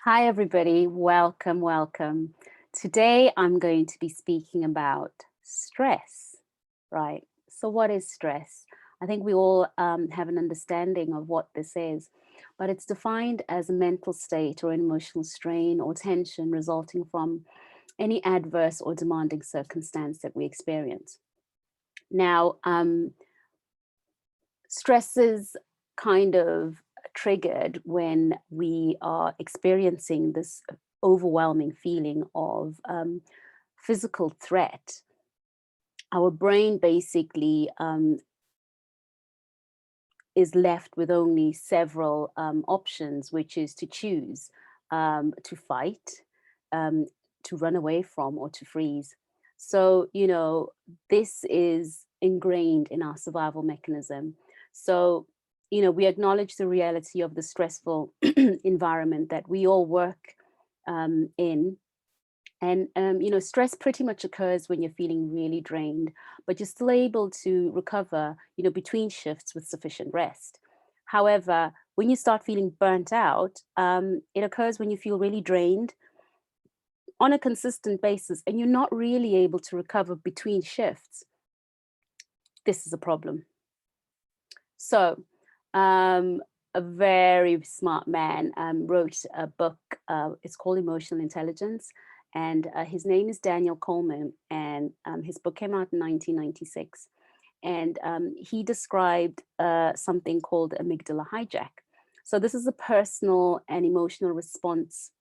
Hi, everybody. Welcome, welcome. Today, I'm going to be speaking about stress, right? So, what is stress? I think we all have an understanding of what this is, but it's defined as a mental state or an emotional strain or tension resulting from any adverse or demanding circumstance that we experience. Now, stress is kind of triggered when we are experiencing this overwhelming feeling of physical threat. Our brain basically is left with only several options, which is to choose to fight, um, to run away from, or to freeze. So, this is ingrained in our survival mechanism. So, we acknowledge the reality of the stressful environment that we all work in, and stress pretty much occurs when you're feeling really drained, but you're still able to recover, between shifts with sufficient rest. However, when you start feeling burnt out, it occurs when you feel really drained on a consistent basis and you're not really able to recover between shifts. This is a problem. So, a very smart man wrote a book. It's called Emotional Intelligence, and his name is Daniel Coleman. And his book came out in 1996, and he described something called amygdala hijack. So this is a personal and emotional response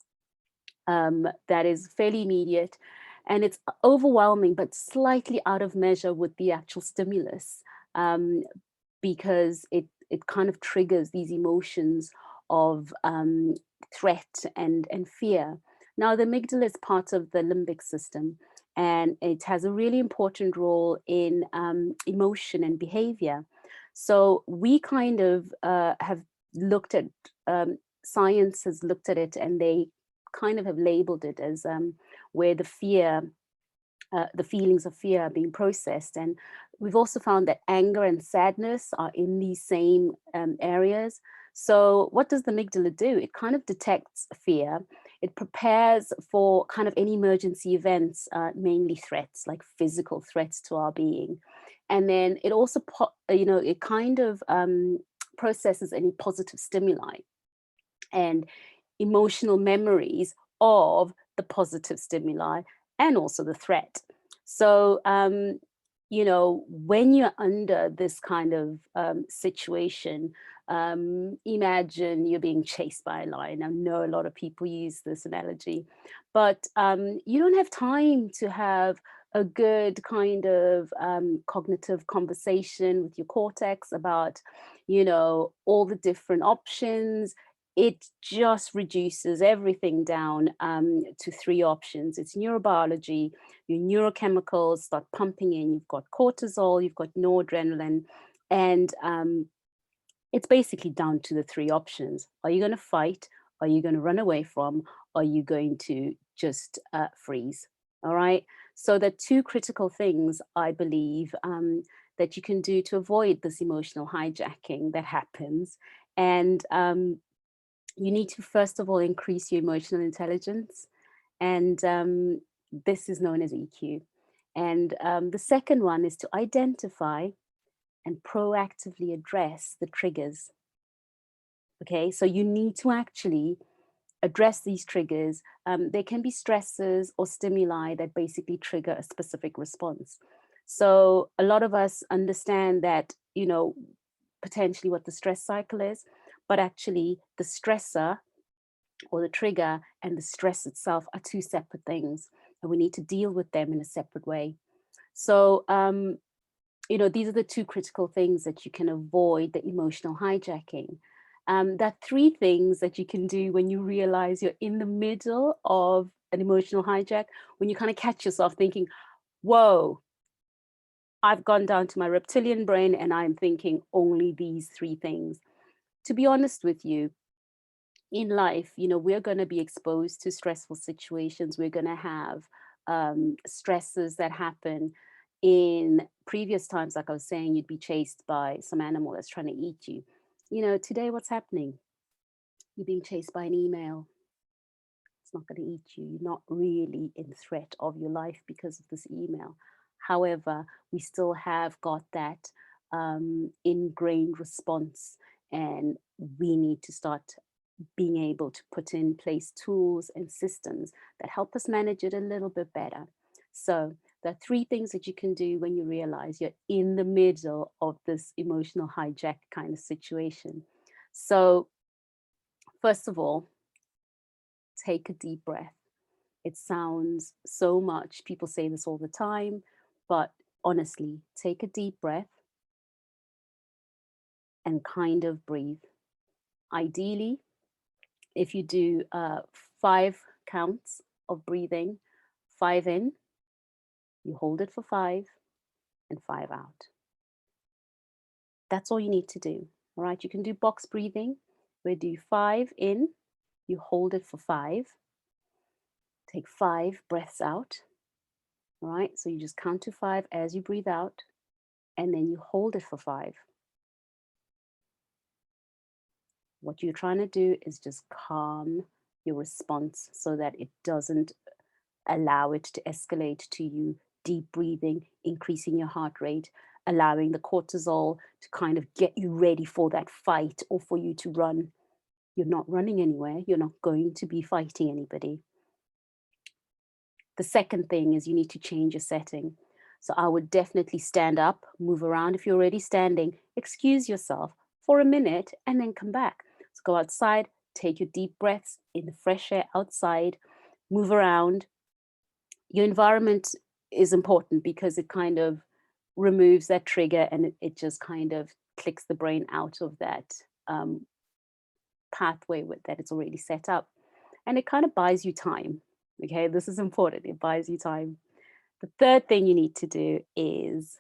that is fairly immediate, and it's overwhelming, but slightly out of measure with the actual stimulus. Um, because it kind of triggers these emotions of threat and fear. Now, the amygdala is part of the limbic system, and it has a really important role in emotion and behavior. So we kind of have looked at science has looked at it, and they kind of have labeled it as where the feelings of fear are being processed. And we've also found that anger and sadness are in these same areas. So, what does the amygdala do? It kind of detects fear. It prepares for kind of any emergency events, mainly threats, like physical threats to our being. And then it also, it kind of processes any positive stimuli and emotional memories of the positive stimuli and also the threat. So, when you're under this kind of situation, imagine you're being chased by a lion. I know a lot of people use this analogy, but you don't have time to have a good kind of cognitive conversation with your cortex about, all the different options. It just reduces everything down to three options. It's neurobiology, your neurochemicals start pumping in. You've got cortisol, you've got noradrenaline, and it's basically down to the three options. Are you going to fight? Are you going to run away from? Are you going to just freeze? All right. So, the two critical things I believe that you can do to avoid this emotional hijacking that happens. And you need to first of all increase your emotional intelligence, and this is known as EQ. And the second one is to identify and proactively address the triggers. Okay, so you need to actually address these triggers. They can be stresses or stimuli that basically trigger a specific response. So a lot of us understand that, potentially what the stress cycle is, but actually the stressor or the trigger and the stress itself are two separate things, and we need to deal with them in a separate way. So, these are the two critical things that you can avoid the emotional hijacking. There are three things that you can do when you realize you're in the middle of an emotional hijack, when you kind of catch yourself thinking, whoa, I've gone down to my reptilian brain and I'm thinking only these three things. To be honest with you, in life, we're going to be exposed to stressful situations. We're going to have stresses that happen in previous times. Like I was saying, you'd be chased by some animal that's trying to eat you. Today, what's happening? You're being chased by an email. It's not going to eat you. You're not really in threat of your life because of this email. However, we still have got that ingrained response, and we need to start being able to put in place tools and systems that help us manage it a little bit better. So there are three things that you can do when you realize you're in the middle of this emotional hijack kind of situation. So first of all, take a deep breath. It sounds so much, people say this all the time, but honestly, take a deep breath and kind of breathe. Ideally, if you do 5 counts of breathing, 5 in, you hold it for 5 and 5 out. That's all you need to do. All right, you can do box breathing. We do 5 in, you hold it for 5, take 5 breaths out. All right, so you just count to 5 as you breathe out, and then you hold it for 5. What you're trying to do is just calm your response so that it doesn't allow it to escalate to you deep breathing, increasing your heart rate, allowing the cortisol to kind of get you ready for that fight or for you to run. You're not running anywhere. You're not going to be fighting anybody. The second thing is you need to change your setting. So I would definitely stand up, move around. If you're already standing, excuse yourself for a minute and then come back. So go outside, take your deep breaths in the fresh air outside, move around. Your environment is important because it kind of removes that trigger, and it just kind of clicks the brain out of that pathway that it's already set up. And it kind of buys you time. Okay, this is important. It buys you time. The third thing you need to do is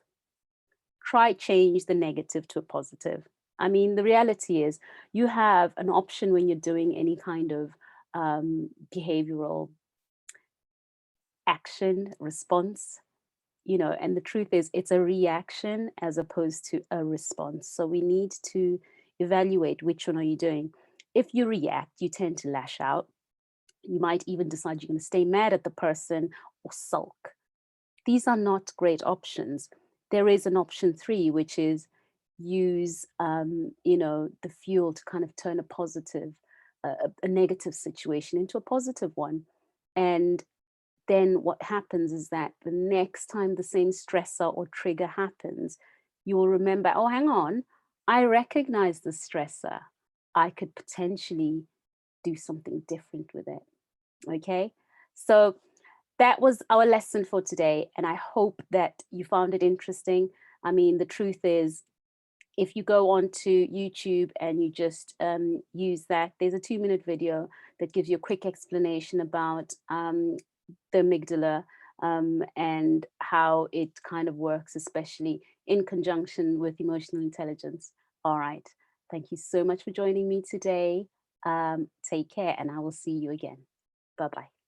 try change the negative to a positive. I mean, the reality is you have an option when you're doing any kind of behavioral action response, and the truth is it's a reaction as opposed to a response. So we need to evaluate which one are you doing. If you react, you tend to lash out. You might even decide you're going to stay mad at the person or sulk. These are not great options. There is an option 3, which is use, the fuel to kind of turn a negative situation into a positive one. And then what happens is that the next time the same stressor or trigger happens, you will remember, oh, hang on, I recognize the stressor. I could potentially do something different with it. Okay. So that was our lesson for today. And I hope that you found it interesting. I mean, the truth is, if you go onto YouTube and you just use that, there's a 2-minute video that gives you a quick explanation about the amygdala and how it kind of works, especially in conjunction with emotional intelligence. All right. Thank you so much for joining me today. Take care, and I will see you again. Bye-bye.